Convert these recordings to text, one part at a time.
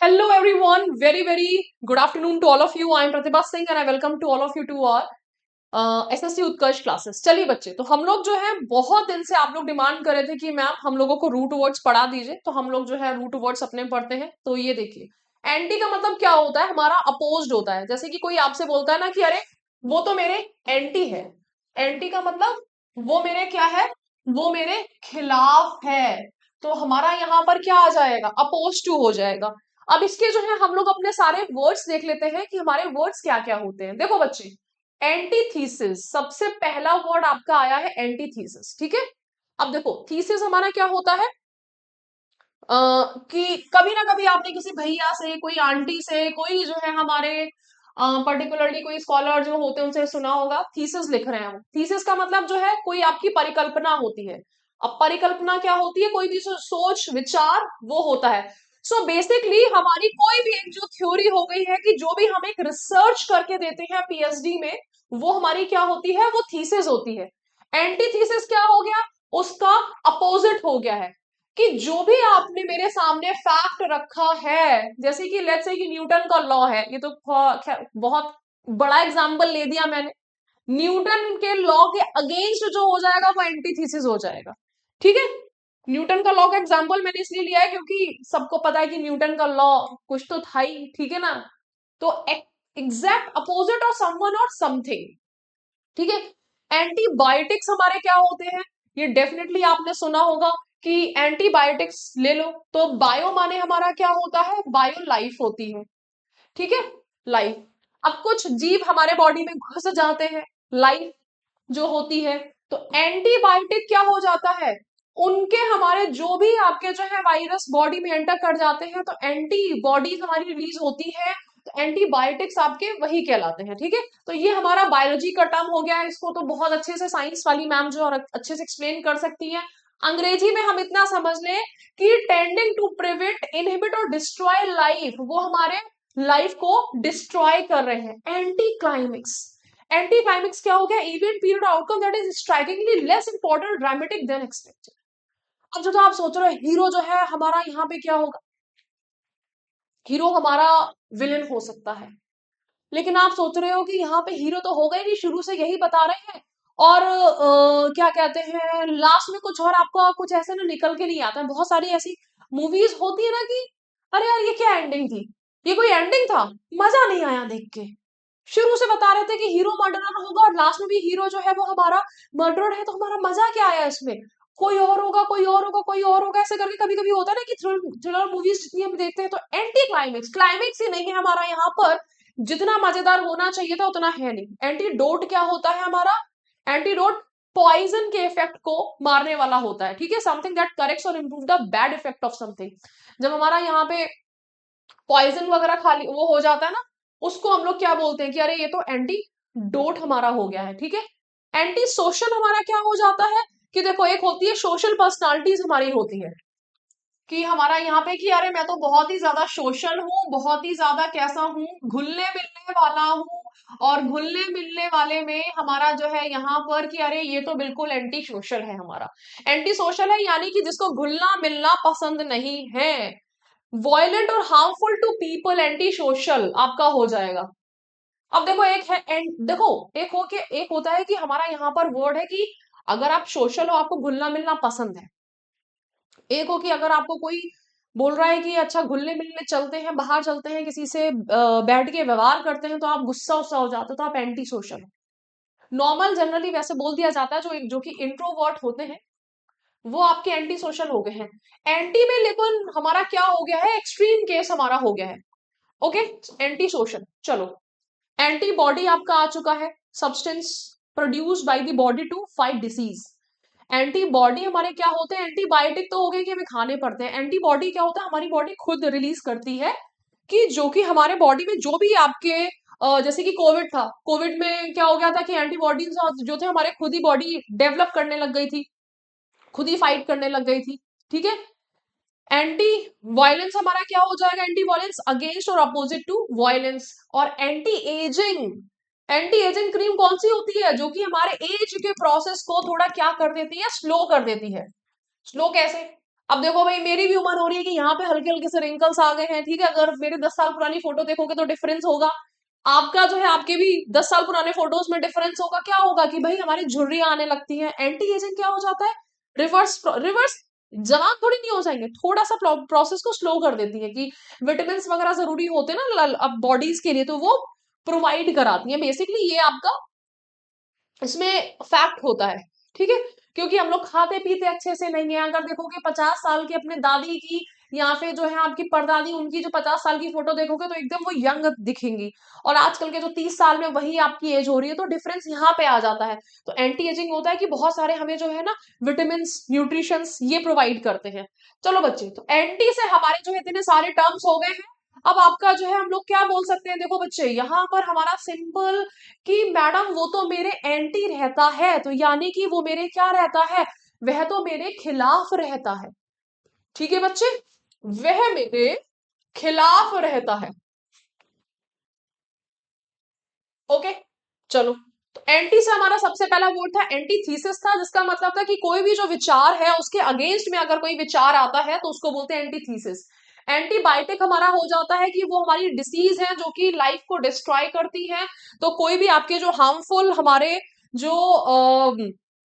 Hello everyone, very good afternoon to all of you. I am Pratibha Singh and I welcome to all of you to our SSC Utkarsh classes. चलिए बच्चे, तो हम लोग जो है बहुत दिन से आप लोग डिमांड कर रहे थे कि मैम हम लोगों को रूट वर्ड्स पढ़ा दीजिए, तो हम लोग जो है रूट वर्ड्स अपने पढ़ते हैं। तो ये देखिए, एंटी का मतलब क्या होता है, हमारा अपोज्ड होता है। जैसे कि कोई आपसे बोलता है ना कि अरे वो तो मेरे एंटी है। एंटी का मतलब वो मेरे क्या है, वो मेरे खिलाफ है। तो हमारा यहाँ पर क्या आ जाएगा, अपोज टू हो जाएगा। अब इसके जो है हम लोग अपने सारे वर्ड्स देख लेते हैं कि हमारे वर्ड्स क्या क्या होते हैं। देखो बच्चे, एंटीथीसिस सबसे पहला वर्ड आपका आया है, एंटीथीसिस। ठीक है, अब देखो थीसिस हमारा क्या होता है, कि कभी ना कभी आपने किसी भैया से, कोई आंटी से, कोई जो है हमारे पर्टिकुलरली कोई स्कॉलर जो होते हैं उनसे सुना होगा, थीसिस लिख रहे हैं वो। थीसिस का मतलब जो है कोई आपकी परिकल्पना होती है। अब परिकल्पना क्या होती है, कोई भी सोच विचार वो होता है। सो बेसिकली हमारी कोई भी एक जो थ्योरी हो गई है कि जो भी हम एक रिसर्च करके देते हैं पीएचडी में, वो हमारी क्या होती है, वो थीसिस होती है। एंटीथीसिस क्या हो गया, उसका अपोजिट हो गया है। कि जो भी आपने मेरे सामने फैक्ट रखा है, जैसे कि लेट्स से कि न्यूटन का लॉ है, ये तो बहुत बड़ा एग्जांपल ले दिया मैंने। न्यूटन के लॉ के अगेंस्ट जो हो जाएगा वो एंटीथीसिस हो जाएगा। ठीक है, न्यूटन का लॉ का एग्जांपल मैंने इसलिए लिया है क्योंकि सबको पता है कि न्यूटन का लॉ कुछ तो था ही। ठीक है ना, तो एग्जैक्ट अपोजिट और समवन और समथिंग। ठीक है, एंटीबायोटिक्स हमारे क्या होते हैं, ये डेफिनेटली आपने सुना होगा कि एंटीबायोटिक्स ले लो। तो बायो माने हमारा क्या होता है, बायो लाइफ होती है। ठीक है, लाइफ। अब कुछ जीव हमारे बॉडी में घुस जाते हैं, लाइफ जो होती है। तो एंटीबायोटिक क्या हो जाता है, उनके हमारे जो भी आपके जो है वायरस बॉडी में एंटर कर जाते हैं तो एंटीबॉडीज हमारी रिलीज होती है। तो एंटीबायोटिक्स आपके वही कहलाते हैं। ठीक है, तो ये हमारा बायोलॉजी का टर्म हो गया है, इसको तो बहुत अच्छे से साइंस वाली मैम जो और अच्छे से एक्सप्लेन कर सकती है। अंग्रेजी में हम इतना समझ लें कि टेंडिंग टू प्रिवेंट, इनहिबिट और डिस्ट्रॉय लाइफ, वो हमारे लाइफ को डिस्ट्रॉय कर रहे हैं। एंटी क्लाइमिक्स, एंटी क्लाइमिक्स क्या हो गया, event period outcome that is strikingly less important dramatic then expected. अब जो तो आप सोच रहे हो हीरो जो है हमारा यहाँ पे क्या होगा, हीरो हमारा विलेन हो सकता है। लेकिन आप सोच रहे हो कि यहाँ पे हीरो तो होगा ही नहीं, शुरू से यही बता रहे हैं। और क्या कहते हैं, लास्ट में कुछ और आपको कुछ ऐसे ना निकल के नहीं आता है। बहुत सारी ऐसी मूवीज होती है ना कि अरे यार ये क्या एंडिंग थी, ये कोई एंडिंग था, मजा नहीं आया देख के। शुरू से बता रहे थे कि हीरो मर्डरर होगा और लास्ट में भी हीरो जो है वो हमारा मर्डरर है, तो हमारा मजा क्या आया इसमें। कोई और होगा, कोई और होगा, कोई और होगा, ऐसे करके कभी कभी होता है ना कि थ्रिलर मूवीज जितनी हम देखते हैं तो एंटी क्लाइमेक्स, क्लाइमेक्स ही नहीं है हमारा यहाँ पर। जितना मजेदार होना चाहिए था उतना है नहीं। एंटीडोट क्या होता है हमारा, एंटीडोट पॉइजन के इफेक्ट को मारने वाला होता है। ठीक है, समथिंग दैट करेक्ट्स और improve the bad effect of something. जब हमारा यहाँ पे पॉइजन वगैरह खाली वो हो जाता है ना, उसको हम लोग क्या बोलते हैं कि अरे ये तो एंटी डोट हमारा हो गया है। ठीक है, एंटी सोशल हमारा क्या हो जाता है कि देखो, एक होती है सोशल पर्सनालिटीज हमारी होती है कि हमारा यहाँ पे कि अरे मैं तो बहुत ही ज्यादा सोशल हूँ, बहुत ही ज्यादा कैसा हूँ, घुलने मिलने वाला हूँ। और घुलने मिलने वाले में हमारा जो है यहाँ पर कि अरे ये तो बिल्कुल एंटी सोशल है हमारा। एंटी सोशल है यानी कि जिसको घुलना मिलना पसंद नहीं है। वॉयलेंट और harmful to people, anti social आपका हो जाएगा। अब देखो एक है देखो, एक हो के एक होता है कि हमारा यहाँ पर वर्ड है कि अगर आप सोशल हो, आपको घुलना मिलना पसंद है। एक हो कि अगर आपको कोई बोल रहा है कि अच्छा घुलने मिलने चलते हैं, बाहर चलते हैं, किसी से बैठ के व्यवहार करते हैं, तो आप गुस्सा उस्सा हो जाते हो, तो आप एंटी सोशल हो। नॉर्मल जनरली वैसे बोल दिया जाता है, जो कि इंट्रोवर्ट होते हैं वो आपके एंटी सोशल हो गए हैं। एंटी में लेकिन हमारा क्या हो गया है, एक्सट्रीम केस हमारा हो गया है। Okay, anti social. चलो, एंटीबॉडी आपका आ चुका है, substance produced by the body to fight disease. Antibody हमारे क्या होते हैं, एंटीबायोटिक तो हो गए कि हमें खाने पड़ते हैं। एंटीबॉडी क्या होता है, हमारी बॉडी खुद रिलीज करती है कि जो कि हमारे बॉडी में जो भी आपके जैसे कि कोविड था, कोविड में क्या हो गया था कि एंटीबॉडीज जो थे हमारे खुद ही बॉडी डेवलप करने लग गई थी, खुद ही फाइट करने लग गई थी। ठीक है, एंटी वायलेंस हमारा क्या हो जाएगा, एंटी वायलेंस अगेंस्ट और अपोजिट टू वायलेंस। और anti ageing, anti ageing cream कौन सी होती है, जो कि हमारे एज के प्रोसेस को थोड़ा क्या कर देती है, स्लो कर देती है। स्लो कैसे, अब देखो भाई, मेरी भी उम्र हो रही है कि यहाँ पे हल्के हल्के से रिंकल्स आ गए हैं, ठीक है। अगर मेरे 10 साल पुरानी फोटो देखोगे तो डिफरेंस होगा। आपका जो है, आपके भी 10 साल पुराने फोटोज में डिफरेंस होगा। क्या होगा कि भाई हमारी झुर्रियां आने लगती हैं। एंटी एजिंग क्या हो जाता है, रिवर्स रिवर्स जवान थोड़ी नहीं हो जाएंगे, थोड़ा सा प्रोसेस को स्लो कर देती है कि विटामिन वगैरह जरूरी होते हैं ना अब बॉडीज के लिए, तो वो प्रोवाइड कराती है। बेसिकली ये आपका इसमें फैक्ट होता है, ठीक है। क्योंकि हम लोग खाते पीते अच्छे से नहीं है। अगर देखोगे 50 साल की अपने दादी की, या फिर जो है आपकी परदादी, उनकी जो 50 साल की फोटो देखोगे तो एकदम वो यंग दिखेंगी। और आजकल के जो 30 साल में वही आपकी एज हो रही है, तो डिफरेंस यहाँ पे आ जाता है। तो एंटी एजिंग होता है कि बहुत सारे हमें जो है ना विटामिन, न्यूट्रिशंस ये प्रोवाइड करते हैं। चलो बच्चे, तो एंटी से हमारे जो है इतने सारे टर्म्स हो गए हैं। अब आपका जो है हम लोग क्या बोल सकते हैं, देखो बच्चे यहाँ पर हमारा सिंपल कि मैडम वो तो मेरे एंटी रहता है, तो यानी कि वो मेरे क्या रहता है, वह तो मेरे खिलाफ रहता है। ठीक है बच्चे, वह मेरे खिलाफ रहता है। ओके, चलो। तो एंटी से हमारा सबसे पहला वर्ड था एंटीथीसिस था, जिसका मतलब था कि कोई भी जो विचार है उसके अगेंस्ट में अगर कोई विचार आता है तो उसको बोलते हैं एंटीथीसिस। एंटीबायोटिक हमारा हो जाता है कि वो हमारी डिसीज है जो कि लाइफ को डिस्ट्रॉय करती है। तो कोई भी आपके जो हार्मफुल हमारे जो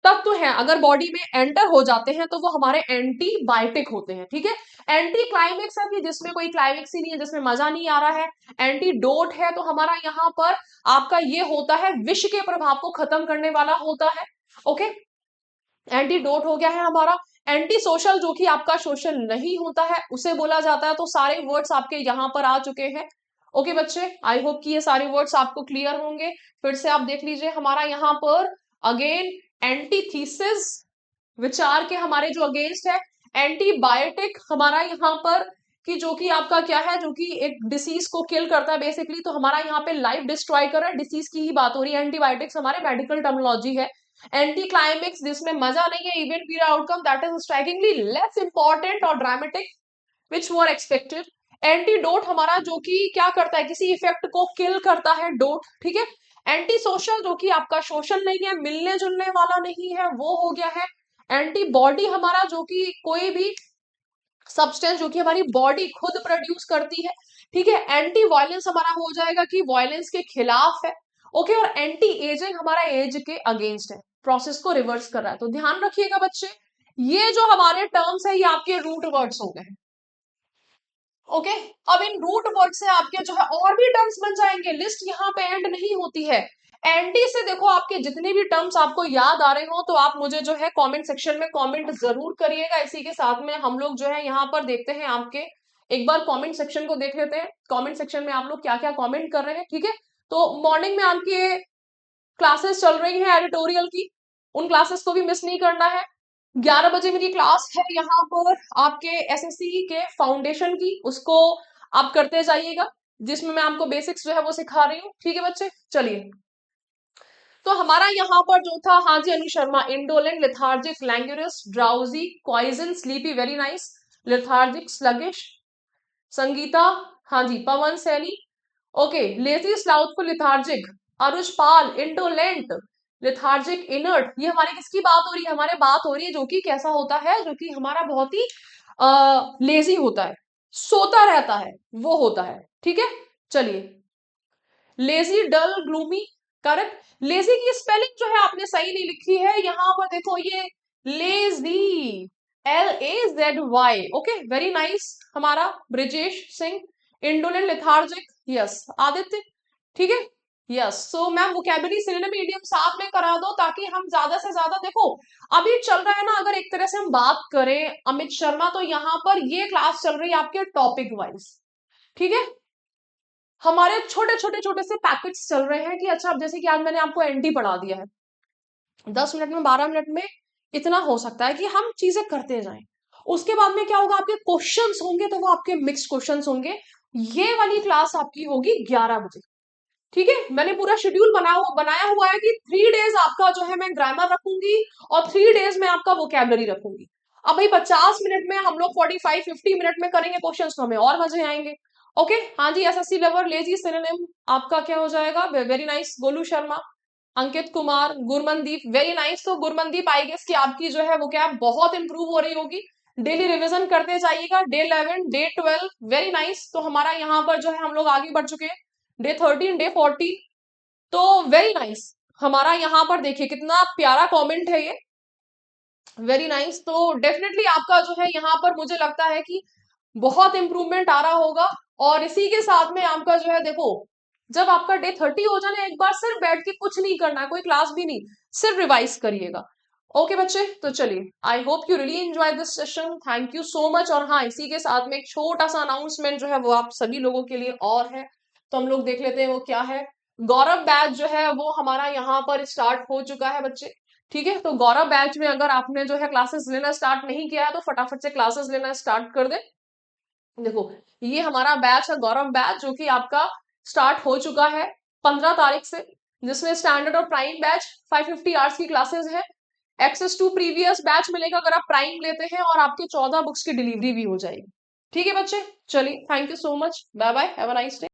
तत्व हैं अगर बॉडी में एंटर हो जाते हैं तो वो हमारे एंटीबायोटिक होते हैं, ठीक है। एंटी क्लाइमेक्स है कि जिसमें कोई क्लाइमेक्स ही नहीं है, जिसमें मजा नहीं आ रहा है। एंटीडोट है तो हमारा यहाँ पर आपका ये होता है विष के प्रभाव को खत्म करने वाला होता है। ओके, एंटीडोट हो गया है हमारा। एंटी सोशल जो कि आपका सोशल नहीं होता है उसे बोला जाता है। तो सारे वर्ड्स आपके यहाँ पर आ चुके हैं। ओके बच्चे, आई होप कि ये सारे वर्ड्स आपको क्लियर होंगे। फिर से आप देख लीजिए हमारा यहाँ पर अगेन एंटीथीसिस, विचार के हमारे जो अगेंस्ट है। एंटीबायोटिक हमारा यहाँ पर कि जो कि आपका क्या है, जो कि एक डिसीज को किल करता है बेसिकली, तो हमारा यहाँ पे लाइफ डिस्ट्रॉय कर रहा है, डिसीज की ही बात हो रही है। एंटीबायोटिक्स हमारे मेडिकल टर्मिनोलॉजी है। एंटी क्लाइमेक्स जिसमें मजा नहीं है, event period outcome that is strikingly less important और dramatic which were expected. Antidote हमारा जो कि क्या करता है, किसी इफेक्ट को किल करता है, डोट, ठीक है। एंटी सोशल जो कि आपका सोशल नहीं है, मिलने जुलने वाला नहीं है, वो हो गया है। एंटीबॉडी हमारा जो कि कोई भी सब्सटेंस जो कि हमारी बॉडी खुद प्रोड्यूस करती है, ठीक है। एंटी वायलेंस हमारा हो जाएगा कि वायलेंस के खिलाफ है। ओके, और एंटी एजिंग हमारा एज के अगेंस्ट है, प्रोसेस को रिवर्स कर रहा है। तो ध्यान रखिएगा बच्चे, ये जो हमारे टर्म्स है ये आपके रूट वर्ड्स हो गए। ओके, अब इन रूट वर्ड से आपके जो है और भी टर्म्स बन जाएंगे। लिस्ट यहाँ पे एंड नहीं होती है। एंटी से देखो आपके जितने भी टर्म्स आपको याद आ रहे हो तो आप मुझे जो है कमेंट सेक्शन में कमेंट जरूर करिएगा। इसी के साथ में हम लोग जो है यहाँ पर देखते हैं आपके, एक बार कमेंट सेक्शन को देख लेते हैं। कमेंट सेक्शन में आप लोग क्या क्या कमेंट कर रहे हैं, ठीक है। तो मॉर्निंग में आपके क्लासेस चल रही है एडिटोरियल की, उन क्लासेस को भी मिस नहीं करना है। 11 बजे मेरी क्लास है यहाँ पर आपके एसएससी के फाउंडेशन की, उसको आप करते जाइएगा, जिसमें मैं आपको बेसिक्स जो है वो सिखा रही हूँ, ठीक है बच्चे। चलिए, तो हमारा यहाँ पर जो था, हाँ जी Anu Sharma, indolent, lethargic, languorous, drowsy, quiescent, sleepy, very nice, lethargic, sluggish, Sangeeta, हाँ जी, Pawan Saini, okay, lazy, slothful, lethargic, Aruj Pal, indolent, lethargic, inert. ये हमारे किसकी बात हो रही है, हमारे बात हो रही है जो कि कैसा होता है, जो कि हमारा बहुत ही लेजी होता है, सोता रहता है, वो होता है, ठीक है। चलिए, लेजी, डल, ग्लूमी, करेक्ट। लेजी की स्पेलिंग जो है आपने सही नहीं लिखी है, यहां पर देखो ये lazy, LAZY, okay, very nice. हमारा Brijesh Singh, indolent, lethargic, yes, Aditya, ठीक है, yes. So ma'am vocabulary, synonym, idiom साथ में करा दो ताकि हम ज्यादा से ज्यादा, देखो अभी चल रहा है ना, अगर एक तरह से हम बात करें अमित शर्मा, तो यहाँ पर ये क्लास चल रही है आपके टॉपिक वाइज, ठीक है। हमारे छोटे छोटे छोटे से पैकेट्स चल रहे हैं कि अच्छा, अब जैसे कि आज मैंने आपको एंटी पढ़ा दिया है, 10 मिनट में 12 मिनट में इतना हो सकता है कि हम चीजें करते जाएं। उसके बाद में क्या होगा, आपके क्वेश्चंस होंगे तो वो आपके मिक्स क्वेश्चंस होंगे। ये वाली क्लास आपकी होगी 11 बजे, ठीक है। मैंने पूरा शेड्यूल बनाया हुआ है कि 3 डेज आपका जो है मैं ग्रामर रखूंगी और 3 डेज में आपका वोकेबलरी रखूंगी। अब भाई 50 मिनट में हम लोग 45-50 मिनट में करेंगे क्वेश्चंस, तो हमें और मजे आएंगे। ओके, हाँ जी, एसएससी लेवल, लेजी, सिनोनिम आपका क्या हो जाएगा, very nice, Golu Sharma, Ankit Kumar, गुरमनदीप, very nice. तो गुरमनदीप, आई गेस कि आपकी जो है वो क्या बहुत इंप्रूव हो रही होगी, डेली रिवीजन करते जाइएगा। Day 11, day 12, very nice. तो हमारा यहाँ पर जो है हम लोग आगे बढ़ चुके हैं। डे 13, डे 14, तो वेरी नाइस। हमारा यहाँ पर देखिए कितना प्यारा कमेंट है ये, वेरी नाइस। तो डेफिनेटली आपका जो है यहाँ पर मुझे लगता है कि बहुत इंप्रूवमेंट आ रहा होगा। और इसी के साथ में आपका जो है देखो, जब आपका डे 30 हो जाना, एक बार सिर्फ बैठ के कुछ नहीं करना, कोई क्लास भी नहीं, सिर्फ रिवाइज करिएगा। ओके बच्चे, तो चलिए, I hope you really enjoy this session, thank you so much. और हाँ, इसी के साथ में एक छोटा सा अनाउंसमेंट जो है वो आप सभी लोगों के लिए और है, तो हम लोग देख लेते हैं वो क्या है। गौरव बैच जो है वो हमारा यहाँ पर स्टार्ट हो चुका है बच्चे, ठीक है। तो गौरव बैच में अगर आपने जो है क्लासेस लेना स्टार्ट नहीं किया है तो फटाफट से क्लासेस लेना स्टार्ट कर दे। देखो, ये हमारा बैच है गौरव बैच, जो कि आपका स्टार्ट हो चुका है 15 तारीख से, जिसमें स्टैंडर्ड और प्राइम बैच 550 आवर्स की क्लासेस है। एक्सेस टू प्रीवियस बैच मिलेगा अगर आप प्राइम लेते हैं, और आपके 14 बुक्स की डिलीवरी भी हो जाएगी। ठीक है बच्चे, चलिए, thank you so much, bye bye, have a nice day.